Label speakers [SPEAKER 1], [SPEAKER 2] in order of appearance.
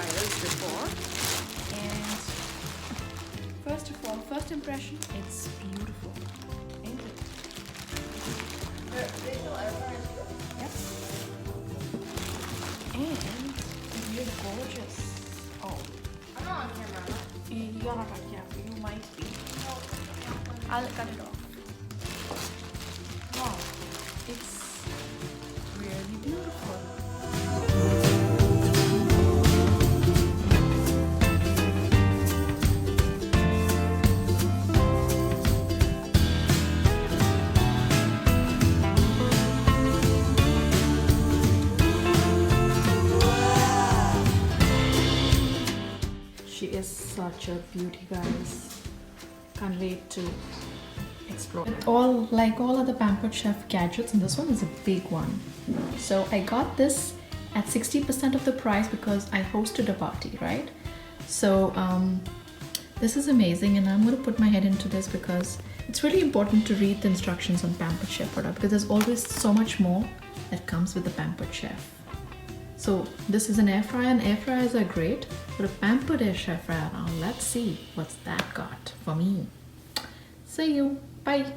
[SPEAKER 1] fryers before, and first of all, first impression, it's beautiful, ain't it?
[SPEAKER 2] They still air fryers too?
[SPEAKER 1] Yep. And it's really gorgeous. Oh,
[SPEAKER 2] I'm not on camera.
[SPEAKER 1] you're not on camera. You might be. I'll cut it off. Wow, it's really beautiful. She is such a beauty, guys. Can't wait to explore. With all, like all other Pampered Chef gadgets, and this one is a big one. So I got this at 60% of the price because I hosted a party, right? So this is amazing, and I'm going to put my head into this because it's really important to read the instructions on Pampered Chef product, because there's always so much more that comes with the Pampered Chef. So this is an air fryer, and air fryers are great, but a Pampered air fryer, now let's see what's that got for me. See you, bye.